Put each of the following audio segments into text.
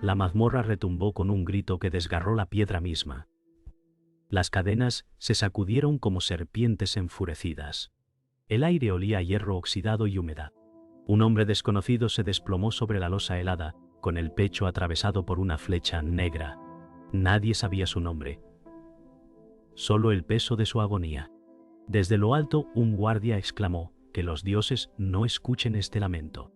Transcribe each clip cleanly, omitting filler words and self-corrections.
La mazmorra retumbó con un grito que desgarró la piedra misma. Las cadenas se sacudieron como serpientes enfurecidas. El aire olía a hierro oxidado y humedad. Un hombre desconocido se desplomó sobre la losa helada, con el pecho atravesado por una flecha negra. Nadie sabía su nombre. Solo el peso de su agonía. Desde lo alto, un guardia exclamó: «Que los dioses no escuchen este lamento».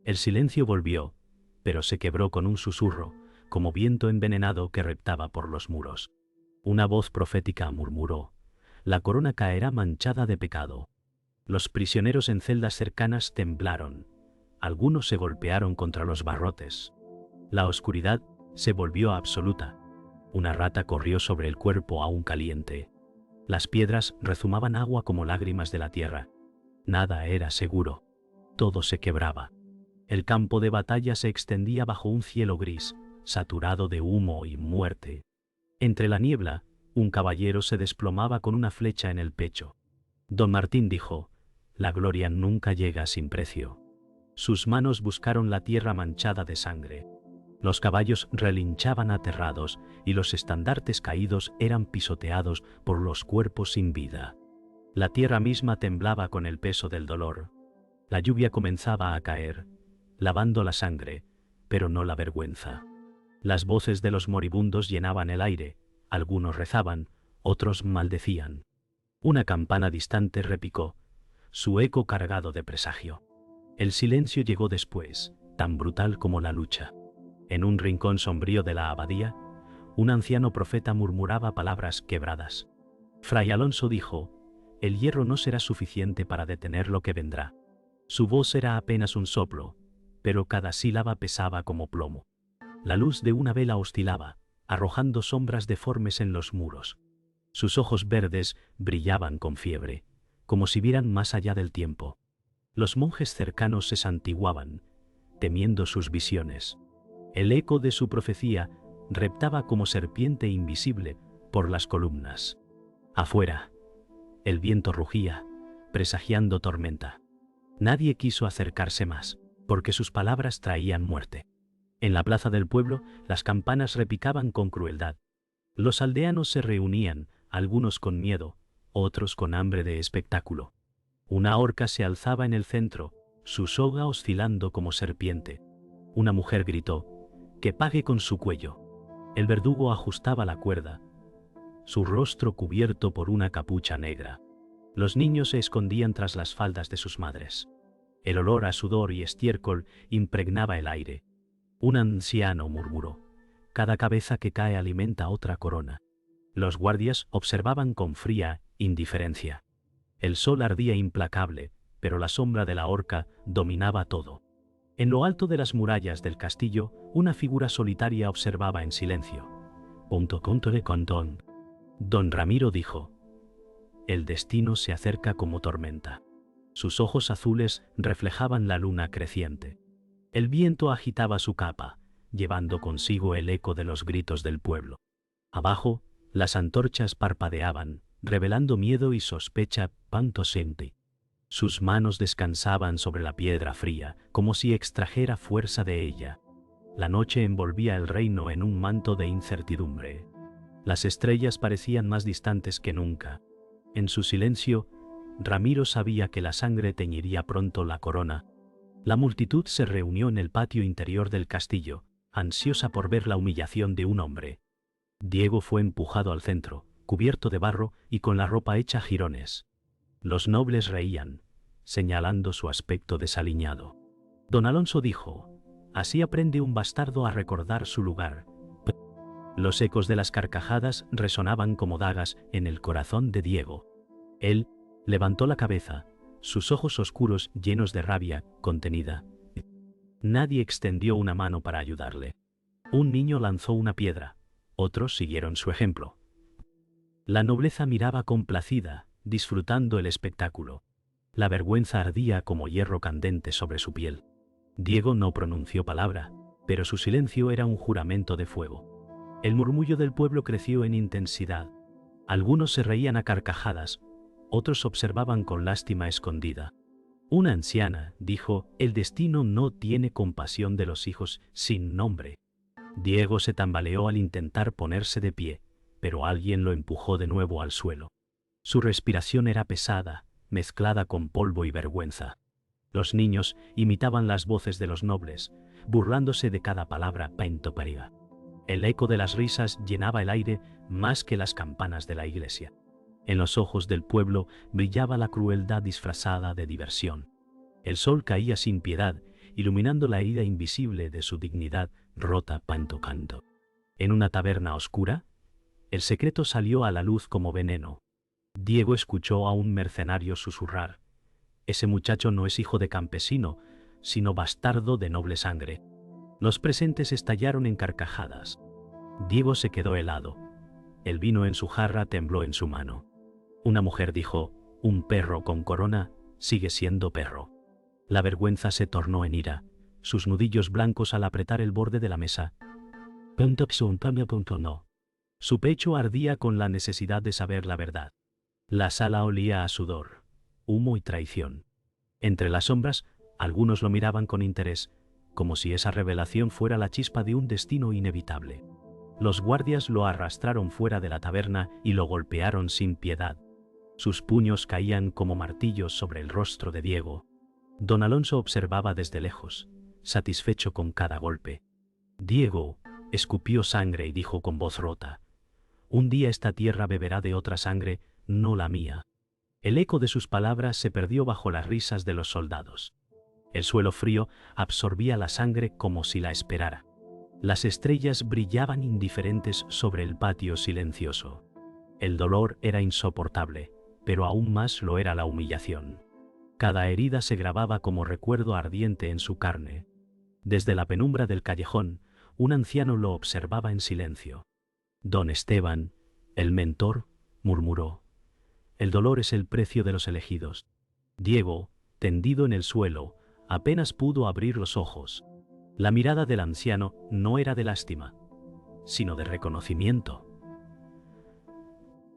El silencio volvió, pero se quebró con un susurro, como viento envenenado que reptaba por los muros. Una voz profética murmuró: «La corona caerá manchada de pecado». Los prisioneros en celdas cercanas temblaron. Algunos se golpearon contra los barrotes. La oscuridad se volvió absoluta. Una rata corrió sobre el cuerpo aún caliente. Las piedras rezumaban agua como lágrimas de la tierra. Nada era seguro. Todo se quebraba. El campo de batalla se extendía bajo un cielo gris, saturado de humo y muerte. Entre la niebla, un caballero se desplomaba con una flecha en el pecho. Don Martín dijo: «La gloria nunca llega sin precio». Sus manos buscaron la tierra manchada de sangre. Los caballos relinchaban aterrados y los estandartes caídos eran pisoteados por los cuerpos sin vida. La tierra misma temblaba con el peso del dolor. La lluvia comenzaba a caer, lavando la sangre, pero no la vergüenza. Las voces de los moribundos llenaban el aire, algunos rezaban, otros maldecían. Una campana distante repicó, su eco cargado de presagio. El silencio llegó después, tan brutal como la lucha. En un rincón sombrío de la abadía, un anciano profeta murmuraba palabras quebradas. Fray Alonso dijo: «El hierro no será suficiente para detener lo que vendrá». Su voz era apenas un soplo, pero cada sílaba pesaba como plomo. La luz de una vela oscilaba, arrojando sombras deformes en los muros. Sus ojos verdes brillaban con fiebre, como si vieran más allá del tiempo. Los monjes cercanos se santiguaban, temiendo sus visiones. El eco de su profecía reptaba como serpiente invisible por las columnas. Afuera, el viento rugía, presagiando tormenta. Nadie quiso acercarse más, porque sus palabras traían muerte. En la plaza del pueblo, las campanas repicaban con crueldad. Los aldeanos se reunían, algunos con miedo, otros con hambre de espectáculo. Una horca se alzaba en el centro, su soga oscilando como serpiente. Una mujer gritó: «Que pague con su cuello». El verdugo ajustaba la cuerda, su rostro cubierto por una capucha negra. Los niños se escondían tras las faldas de sus madres. El olor a sudor y estiércol impregnaba el aire. Un anciano murmuró: «Cada cabeza que cae alimenta otra corona». Los guardias observaban con fría indiferencia. El sol ardía implacable, pero la sombra de la horca dominaba todo. En lo alto de las murallas del castillo, una figura solitaria observaba en silencio. Don Ramiro dijo: «El destino se acerca como tormenta». Sus ojos azules reflejaban la luna creciente. El viento agitaba su capa, llevando consigo el eco de los gritos del pueblo. Abajo, las antorchas parpadeaban, revelando miedo y sospecha. Pantosenti. Sus manos descansaban sobre la piedra fría, como si extrajera fuerza de ella. La noche envolvía el reino en un manto de incertidumbre. Las estrellas parecían más distantes que nunca. En su silencio, Ramiro sabía que la sangre teñiría pronto la corona. La multitud se reunió en el patio interior del castillo, ansiosa por ver la humillación de un hombre. Diego fue empujado al centro, cubierto de barro y con la ropa hecha jirones. Los nobles reían, señalando su aspecto desaliñado. Don Alonso dijo: «Así aprende un bastardo a recordar su lugar». Los ecos de las carcajadas resonaban como dagas en el corazón de Diego. Él levantó la cabeza, sus ojos oscuros llenos de rabia contenida. Nadie extendió una mano para ayudarle. Un niño lanzó una piedra, otros siguieron su ejemplo. La nobleza miraba complacida, disfrutando el espectáculo. La vergüenza ardía como hierro candente sobre su piel. Diego no pronunció palabra, pero su silencio era un juramento de fuego. El murmullo del pueblo creció en intensidad. Algunos se reían a carcajadas, otros observaban con lástima escondida. Una anciana dijo: «El destino no tiene compasión de los hijos sin nombre». Diego se tambaleó al intentar ponerse de pie, pero alguien lo empujó de nuevo al suelo. Su respiración era pesada, mezclada con polvo y vergüenza. Los niños imitaban las voces de los nobles, burlándose de cada palabra pentoperiga. El eco de las risas llenaba el aire más que las campanas de la iglesia. En los ojos del pueblo brillaba la crueldad disfrazada de diversión. El sol caía sin piedad, iluminando la herida invisible de su dignidad rota panto canto. En una taberna oscura, el secreto salió a la luz como veneno. Diego escuchó a un mercenario susurrar: «Ese muchacho no es hijo de campesino, sino bastardo de noble sangre». Los presentes estallaron en carcajadas. Diego se quedó helado. El vino en su jarra tembló en su mano. Una mujer dijo: «Un perro con corona sigue siendo perro». La vergüenza se tornó en ira, sus nudillos blancos al apretar el borde de la mesa. No. Su pecho ardía con la necesidad de saber la verdad. La sala olía a sudor, humo y traición. Entre las sombras, algunos lo miraban con interés, como si esa revelación fuera la chispa de un destino inevitable. Los guardias lo arrastraron fuera de la taberna y lo golpearon sin piedad. Sus puños caían como martillos sobre el rostro de Diego. Don Alonso observaba desde lejos, satisfecho con cada golpe. Diego escupió sangre y dijo con voz rota: «Un día esta tierra beberá de otra sangre, no la mía». El eco de sus palabras se perdió bajo las risas de los soldados. El suelo frío absorbía la sangre como si la esperara. Las estrellas brillaban indiferentes sobre el patio silencioso. El dolor era insoportable, pero aún más lo era la humillación. Cada herida se grababa como recuerdo ardiente en su carne. Desde la penumbra del callejón, un anciano lo observaba en silencio. «Don Esteban, el mentor», murmuró. «El dolor es el precio de los elegidos». Diego, tendido en el suelo, apenas pudo abrir los ojos. La mirada del anciano no era de lástima, sino de reconocimiento.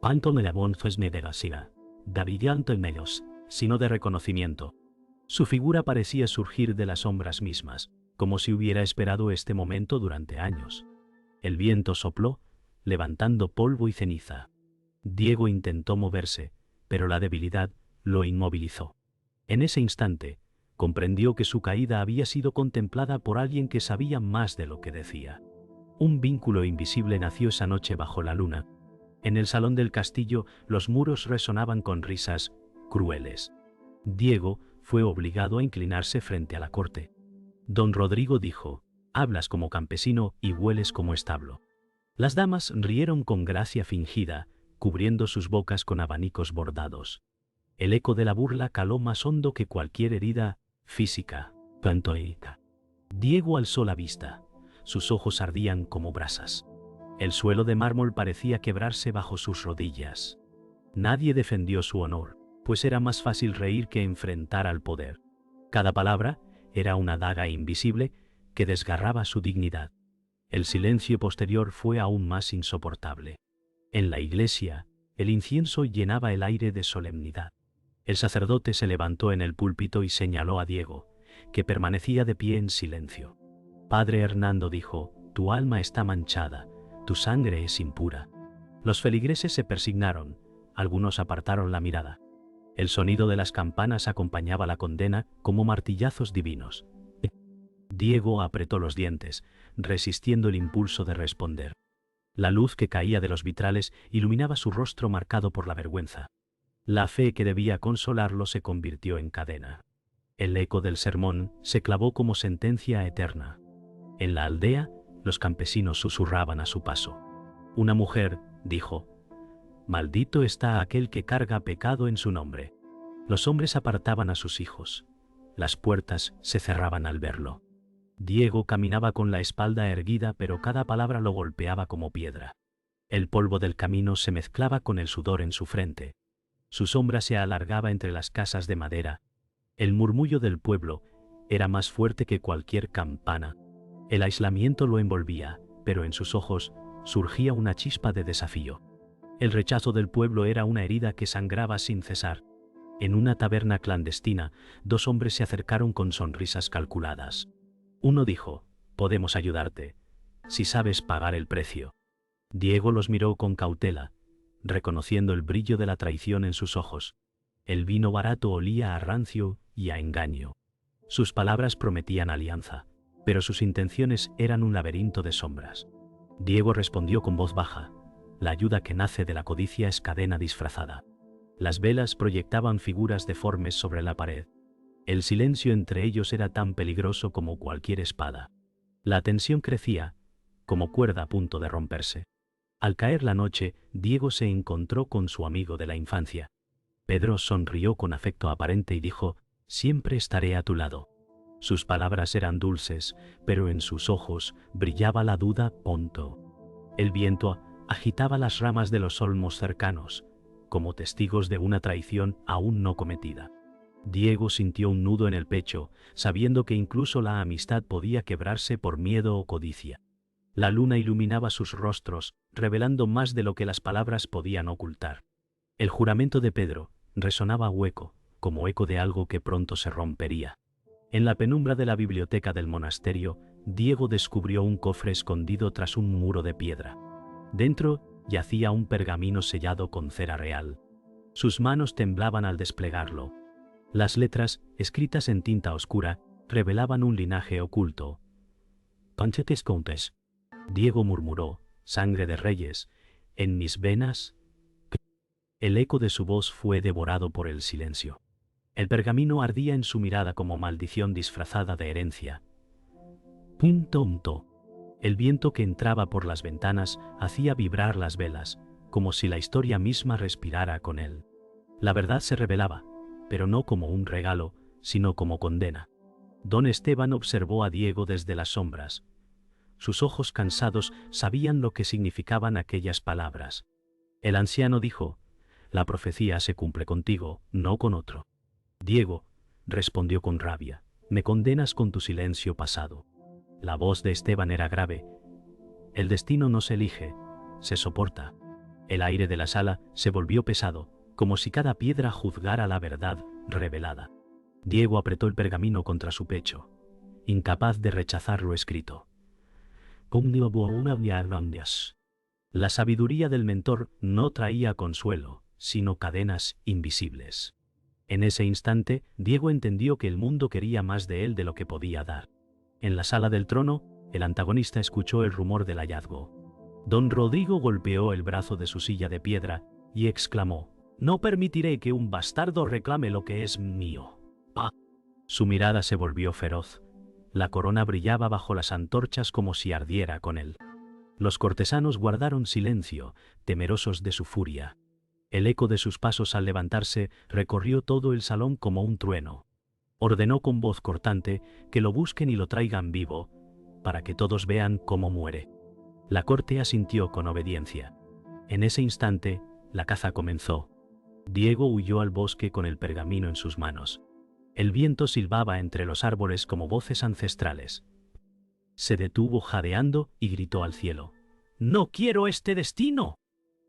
«Panto me labón fue me degasiga, Davidianto en medios», sino de reconocimiento. Su figura parecía surgir de las sombras mismas, como si hubiera esperado este momento durante años. El viento sopló, levantando polvo y ceniza. Diego intentó moverse, pero la debilidad lo inmovilizó. En ese instante, comprendió que su caída había sido contemplada por alguien que sabía más de lo que decía. Un vínculo invisible nació esa noche bajo la luna. En el salón del castillo, los muros resonaban con risas crueles. Diego fue obligado a inclinarse frente a la corte. Don Rodrigo dijo: «Hablas como campesino y hueles como establo». Las damas rieron con gracia fingida, cubriendo sus bocas con abanicos bordados. El eco de la burla caló más hondo que cualquier herida física. Pantoica. Diego alzó la vista. Sus ojos ardían como brasas. El suelo de mármol parecía quebrarse bajo sus rodillas. Nadie defendió su honor, pues era más fácil reír que enfrentar al poder. Cada palabra era una daga invisible que desgarraba su dignidad. El silencio posterior fue aún más insoportable. En la iglesia, el incienso llenaba el aire de solemnidad. El sacerdote se levantó en el púlpito y señaló a Diego, que permanecía de pie en silencio. «Padre Hernando», dijo, «tu alma está manchada, tu sangre es impura». Los feligreses se persignaron, algunos apartaron la mirada. El sonido de las campanas acompañaba la condena como martillazos divinos. Diego apretó los dientes, resistiendo el impulso de responder. La luz que caía de los vitrales iluminaba su rostro marcado por la vergüenza. La fe que debía consolarlo se convirtió en cadena. El eco del sermón se clavó como sentencia eterna. En la aldea, los campesinos susurraban a su paso. Una mujer dijo: «Maldito está aquel que carga pecado en su nombre». Los hombres apartaban a sus hijos. Las puertas se cerraban al verlo. Diego caminaba con la espalda erguida, pero cada palabra lo golpeaba como piedra. El polvo del camino se mezclaba con el sudor en su frente. Su sombra se alargaba entre las casas de madera. El murmullo del pueblo era más fuerte que cualquier campana. El aislamiento lo envolvía, pero en sus ojos surgía una chispa de desafío. El rechazo del pueblo era una herida que sangraba sin cesar. En una taberna clandestina, dos hombres se acercaron con sonrisas calculadas. Uno dijo: «Podemos ayudarte», si sabes pagar el precio. Diego los miró con cautela, reconociendo el brillo de la traición en sus ojos. El vino barato olía a rancio y a engaño. Sus palabras prometían alianza, pero sus intenciones eran un laberinto de sombras. Diego respondió con voz baja: la ayuda que nace de la codicia es cadena disfrazada. Las velas proyectaban figuras deformes sobre la pared. El silencio entre ellos era tan peligroso como cualquier espada. La tensión crecía, como cuerda a punto de romperse. Al caer la noche, Diego se encontró con su amigo de la infancia. Pedro sonrió con afecto aparente y dijo: siempre estaré a tu lado. Sus palabras eran dulces, pero en sus ojos brillaba la duda. El viento agitaba las ramas de los olmos cercanos, como testigos de una traición aún no cometida. Diego sintió un nudo en el pecho, sabiendo que incluso la amistad podía quebrarse por miedo o codicia. La luna iluminaba sus rostros, revelando más de lo que las palabras podían ocultar. El juramento de Pedro resonaba hueco, como eco de algo que pronto se rompería. En la penumbra de la biblioteca del monasterio, Diego descubrió un cofre escondido tras un muro de piedra. Dentro yacía un pergamino sellado con cera real. Sus manos temblaban al desplegarlo. Las letras, escritas en tinta oscura, revelaban un linaje oculto. «Conchetes contes», Diego murmuró, «sangre de reyes, en mis venas». El eco de su voz fue devorado por el silencio. El pergamino ardía en su mirada como maldición disfrazada de herencia. El viento que entraba por las ventanas hacía vibrar las velas, como si la historia misma respirara con él. La verdad se revelaba, pero no como un regalo, sino como condena. Don Esteban observó a Diego desde las sombras. Sus ojos cansados sabían lo que significaban aquellas palabras. El anciano dijo: «La profecía se cumple contigo, no con otro». «Diego», respondió con rabia, «me condenas con tu silencio pasado». La voz de Esteban era grave. «El destino no se elige, se soporta». El aire de la sala se volvió pesado, como si cada piedra juzgara la verdad revelada. Diego apretó el pergamino contra su pecho, incapaz de rechazar lo escrito. La sabiduría del mentor no traía consuelo, sino cadenas invisibles. En ese instante, Diego entendió que el mundo quería más de él de lo que podía dar. En la sala del trono, el antagonista escuchó el rumor del hallazgo. Don Rodrigo golpeó el brazo de su silla de piedra y exclamó: «No permitiré que un bastardo reclame lo que es mío». ¡Ah! Su mirada se volvió feroz. La corona brillaba bajo las antorchas como si ardiera con él. Los cortesanos guardaron silencio, temerosos de su furia. El eco de sus pasos al levantarse recorrió todo el salón como un trueno. Ordenó con voz cortante que lo busquen y lo traigan vivo, para que todos vean cómo muere. La corte asintió con obediencia. En ese instante, la caza comenzó. Diego huyó al bosque con el pergamino en sus manos. El viento silbaba entre los árboles como voces ancestrales. Se detuvo jadeando y gritó al cielo: «¡No quiero este destino!».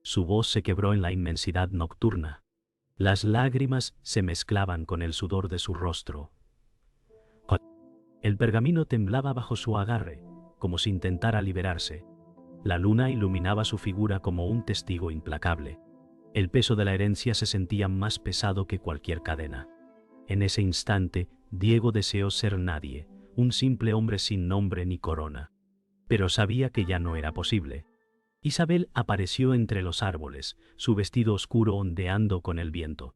Su voz se quebró en la inmensidad nocturna. Las lágrimas se mezclaban con el sudor de su rostro. El pergamino temblaba bajo su agarre, como si intentara liberarse. La luna iluminaba su figura como un testigo implacable. El peso de la herencia se sentía más pesado que cualquier cadena. En ese instante, Diego deseó ser nadie, un simple hombre sin nombre ni corona. Pero sabía que ya no era posible. Isabel apareció entre los árboles, su vestido oscuro ondeando con el viento.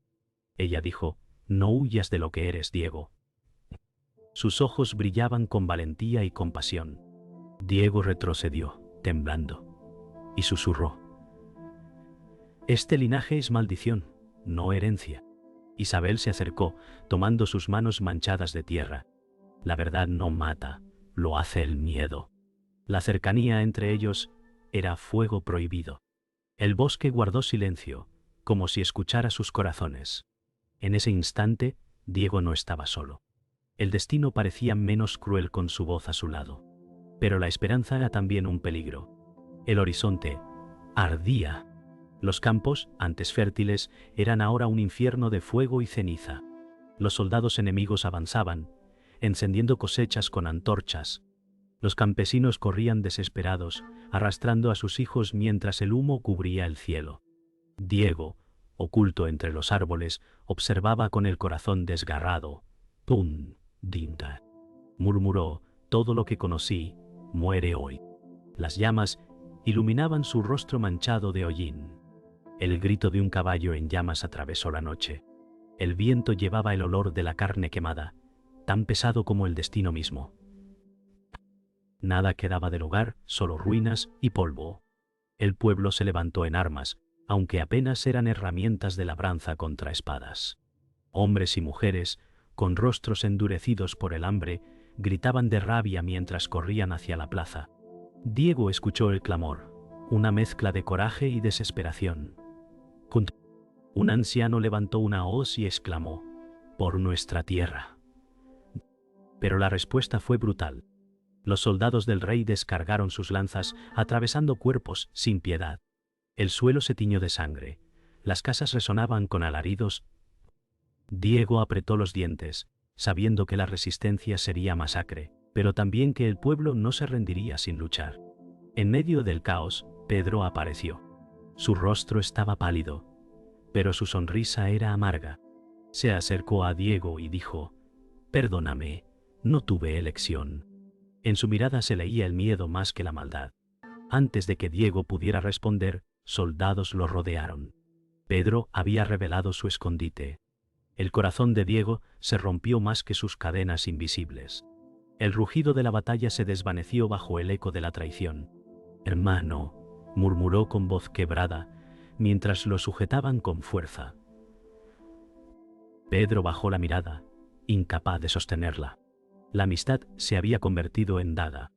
Ella dijo: «No huyas de lo que eres, Diego». Sus ojos brillaban con valentía y compasión. Diego retrocedió, temblando, y susurró: «Este linaje es maldición, no herencia». Isabel se acercó, tomando sus manos manchadas de tierra. La verdad no mata, lo hace el miedo. La cercanía entre ellos era fuego prohibido. El bosque guardó silencio, como si escuchara sus corazones. En ese instante, Diego no estaba solo. El destino parecía menos cruel con su voz a su lado. Pero la esperanza era también un peligro. El horizonte ardía. Los campos, antes fértiles, eran ahora un infierno de fuego y ceniza. Los soldados enemigos avanzaban, encendiendo cosechas con antorchas. Los campesinos corrían desesperados, arrastrando a sus hijos mientras el humo cubría el cielo. Diego, oculto entre los árboles, observaba con el corazón desgarrado. «Pum, dinta», murmuró, «todo lo que conocí, muere hoy». Las llamas iluminaban su rostro manchado de hollín. El grito de un caballo en llamas atravesó la noche. El viento llevaba el olor de la carne quemada, tan pesado como el destino mismo. Nada quedaba del hogar, solo ruinas y polvo. El pueblo se levantó en armas, aunque apenas eran herramientas de labranza contra espadas. Hombres y mujeres, con rostros endurecidos por el hambre, gritaban de rabia mientras corrían hacia la plaza. Diego escuchó el clamor, una mezcla de coraje y desesperación. Un anciano levantó una hoz y exclamó: «¡Por nuestra tierra!». Pero la respuesta fue brutal. Los soldados del rey descargaron sus lanzas, atravesando cuerpos sin piedad. El suelo se tiñó de sangre. Las casas resonaban con alaridos. Diego apretó los dientes, sabiendo que la resistencia sería masacre, pero también que el pueblo no se rendiría sin luchar. En medio del caos, Pedro apareció. Su rostro estaba pálido, pero su sonrisa era amarga. Se acercó a Diego y dijo: «Perdóname, no tuve elección». En su mirada se leía el miedo más que la maldad. Antes de que Diego pudiera responder, soldados lo rodearon. Pedro había revelado su escondite. El corazón de Diego se rompió más que sus cadenas invisibles. El rugido de la batalla se desvaneció bajo el eco de la traición. «Hermano», murmuró con voz quebrada, mientras lo sujetaban con fuerza. Pedro bajó la mirada, incapaz de sostenerla. La amistad se había convertido en daga.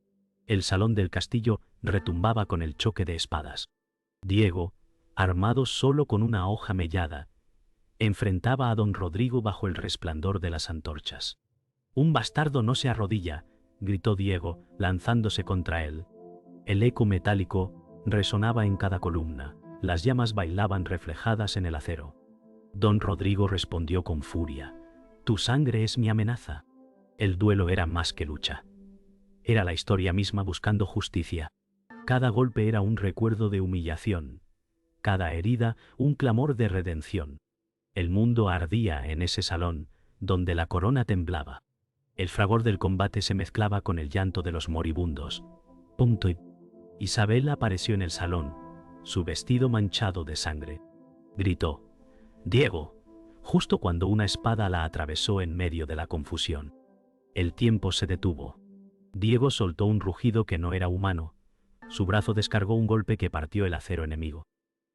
El salón del castillo retumbaba con el choque de espadas. Diego, armado solo con una hoja mellada, enfrentaba a don Rodrigo bajo el resplandor de las antorchas. «Un bastardo no se arrodilla», gritó Diego, lanzándose contra él. El eco metálico resonaba en cada columna. Las llamas bailaban reflejadas en el acero. Don Rodrigo respondió con furia: «Tu sangre es mi amenaza». El duelo era más que lucha. Era la historia misma buscando justicia. Cada golpe era un recuerdo de humillación. Cada herida, un clamor de redención. El mundo ardía en ese salón, donde la corona temblaba. El fragor del combate se mezclaba con el llanto de los moribundos. Punto y... Isabel apareció en el salón, su vestido manchado de sangre. Gritó: «Diego», justo cuando una espada la atravesó en medio de la confusión. El tiempo se detuvo. Diego soltó un rugido que no era humano. Su brazo descargó un golpe que partió el acero enemigo.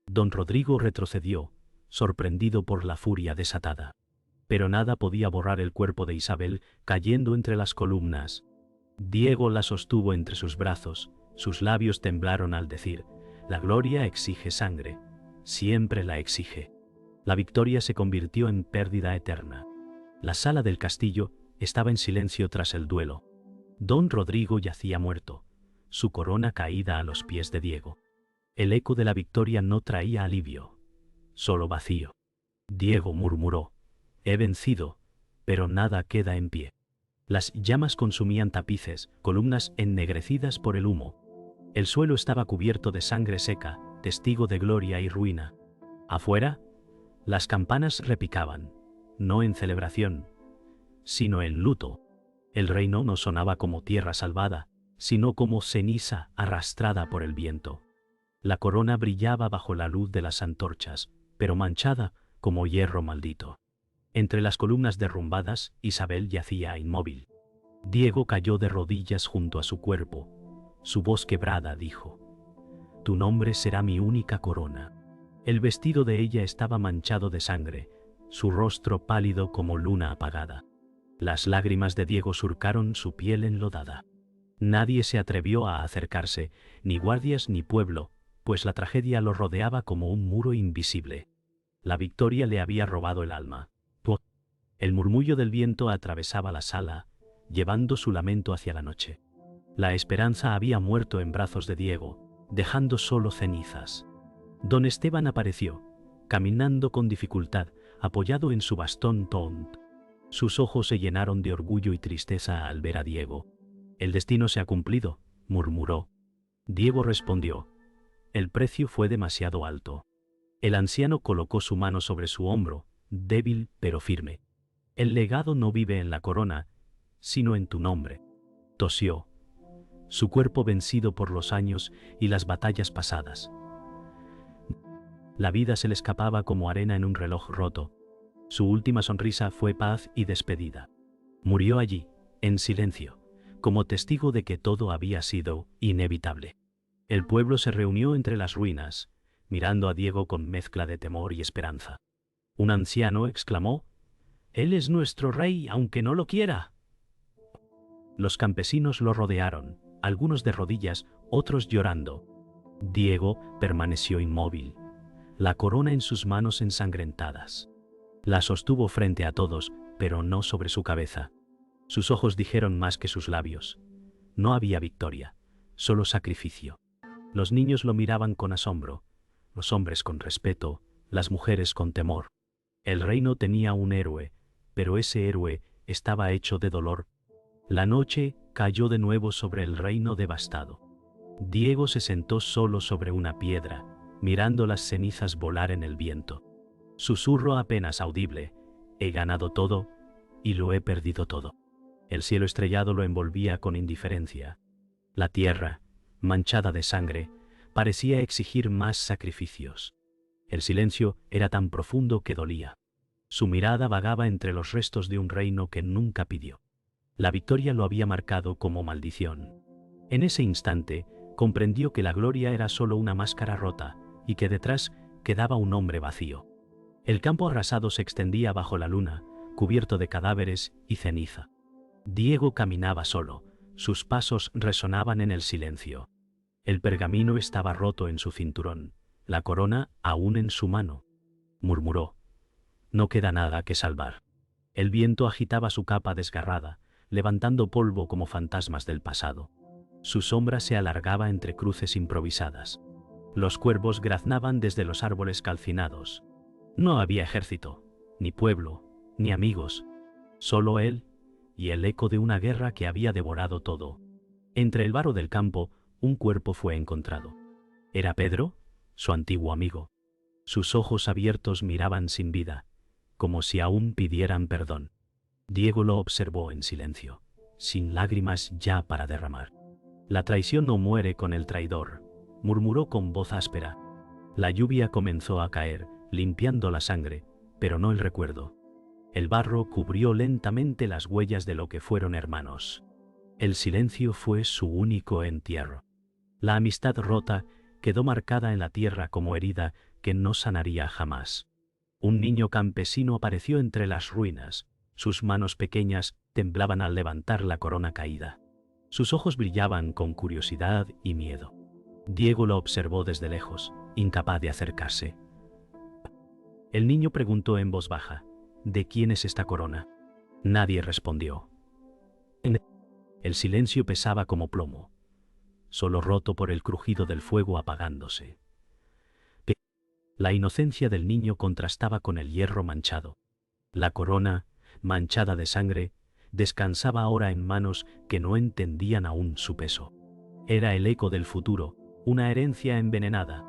Don Rodrigo retrocedió, sorprendido por la furia desatada. Pero nada podía borrar el cuerpo de Isabel cayendo entre las columnas. Diego la sostuvo entre sus brazos, sus labios temblaron al decir: «La gloria exige sangre, siempre la exige». La victoria se convirtió en pérdida eterna. La sala del castillo estaba en silencio tras el duelo. Don Rodrigo yacía muerto, su corona caída a los pies de Diego. El eco de la victoria no traía alivio, solo vacío. Diego murmuró: «He vencido, pero nada queda en pie». Las llamas consumían tapices, columnas ennegrecidas por el humo. El suelo estaba cubierto de sangre seca, testigo de gloria y ruina. Afuera, las campanas repicaban, no en celebración, sino en luto. El reino no sonaba como tierra salvada, sino como ceniza arrastrada por el viento. La corona brillaba bajo la luz de las antorchas, pero manchada como hierro maldito. Entre las columnas derrumbadas, Isabel yacía inmóvil. Diego cayó de rodillas junto a su cuerpo. Su voz quebrada dijo: «Tu nombre será mi única corona». El vestido de ella estaba manchado de sangre, su rostro pálido como luna apagada. Las lágrimas de Diego surcaron su piel enlodada. Nadie se atrevió a acercarse, ni guardias ni pueblo, pues la tragedia lo rodeaba como un muro invisible. La victoria le había robado el alma. El murmullo del viento atravesaba la sala, llevando su lamento hacia la noche. La esperanza había muerto en brazos de Diego, dejando solo cenizas. Don Esteban apareció, caminando con dificultad, apoyado en su bastón taunt. Sus ojos se llenaron de orgullo y tristeza al ver a Diego. El destino se ha cumplido, murmuró. Diego respondió. El precio fue demasiado alto. El anciano colocó su mano sobre su hombro, débil pero firme. El legado no vive en la corona, sino en tu nombre. Tosió. Su cuerpo vencido por los años y las batallas pasadas. La vida se le escapaba como arena en un reloj roto. Su última sonrisa fue paz y despedida. Murió allí, en silencio, como testigo de que todo había sido inevitable. El pueblo se reunió entre las ruinas, mirando a Diego con mezcla de temor y esperanza. Un anciano exclamó: «Él es nuestro rey, aunque no lo quiera». Los campesinos lo rodearon, algunos de rodillas, otros llorando. Diego permaneció inmóvil, la corona en sus manos ensangrentadas. La sostuvo frente a todos, pero no sobre su cabeza. Sus ojos dijeron más que sus labios. No había victoria, solo sacrificio. Los niños lo miraban con asombro, los hombres con respeto, las mujeres con temor. El reino tenía un héroe, pero ese héroe estaba hecho de dolor. La noche cayó de nuevo sobre el reino devastado. Diego se sentó solo sobre una piedra, mirando las cenizas volar en el viento. Susurro apenas audible: «He ganado todo y lo he perdido todo». El cielo estrellado lo envolvía con indiferencia. La tierra, manchada de sangre, parecía exigir más sacrificios. El silencio era tan profundo que dolía. Su mirada vagaba entre los restos de un reino que nunca pidió. La victoria lo había marcado como maldición. En ese instante, comprendió que la gloria era solo una máscara rota y que detrás quedaba un hombre vacío. El campo arrasado se extendía bajo la luna, cubierto de cadáveres y ceniza. Diego caminaba solo, sus pasos resonaban en el silencio. El pergamino estaba roto en su cinturón, la corona aún en su mano. Murmuró: «No queda nada que salvar». El viento agitaba su capa desgarrada, levantando polvo como fantasmas del pasado. Su sombra se alargaba entre cruces improvisadas. Los cuervos graznaban desde los árboles calcinados. No había ejército, ni pueblo, ni amigos. Solo él y el eco de una guerra que había devorado todo. Entre el varo del campo, un cuerpo fue encontrado. ¿Era Pedro? Su antiguo amigo. Sus ojos abiertos miraban sin vida, como si aún pidieran perdón. Diego lo observó en silencio, sin lágrimas ya para derramar. «La traición no muere con el traidor», murmuró con voz áspera. La lluvia comenzó a caer, limpiando la sangre, pero no el recuerdo. El barro cubrió lentamente las huellas de lo que fueron hermanos. El silencio fue su único entierro. La amistad rota quedó marcada en la tierra como herida que no sanaría jamás. Un niño campesino apareció entre las ruinas. Sus manos pequeñas temblaban al levantar la corona caída. Sus ojos brillaban con curiosidad y miedo. Diego lo observó desde lejos, incapaz de acercarse. El niño preguntó en voz baja: «¿De quién es esta corona?». Nadie respondió. El silencio pesaba como plomo, solo roto por el crujido del fuego apagándose. La inocencia del niño contrastaba con el hierro manchado. La corona, manchada de sangre, descansaba ahora en manos que no entendían aún su peso. Era el eco del futuro, una herencia envenenada.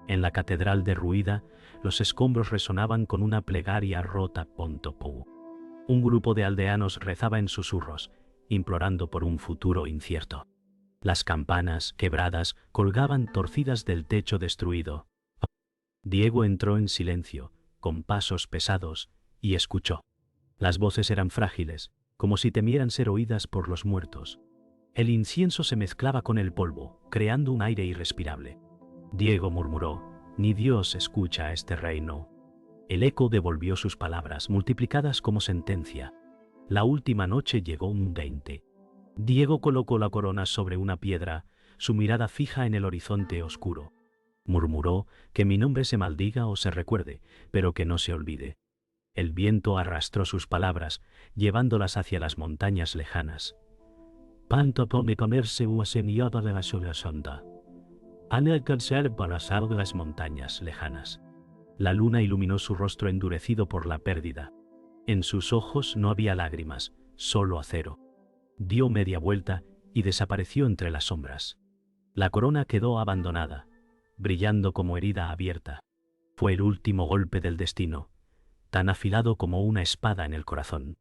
En la catedral derruida, los escombros resonaban con una plegaria rota. Un grupo de aldeanos rezaba en susurros, implorando por un futuro incierto. Las campanas, quebradas, colgaban torcidas del techo destruido. Diego entró en silencio, con pasos pesados, y escuchó. Las voces eran frágiles, como si temieran ser oídas por los muertos. El incienso se mezclaba con el polvo, creando un aire irrespirable. Diego murmuró: «Ni Dios escucha a este reino». El eco devolvió sus palabras, multiplicadas como sentencia. La última noche llegó un 20. Diego colocó la corona sobre una piedra, su mirada fija en el horizonte oscuro. Murmuró: «Que mi nombre se maldiga o se recuerde, pero que no se olvide». El viento arrastró sus palabras, llevándolas hacia las montañas lejanas. «Panto pone comerse una semillada de la sola sonda». Han alcanzado para las montañas lejanas. La luna iluminó su rostro endurecido por la pérdida. En sus ojos no había lágrimas, solo acero. Dio media vuelta y desapareció entre las sombras. La corona quedó abandonada, brillando como herida abierta. Fue el último golpe del destino, tan afilado como una espada en el corazón.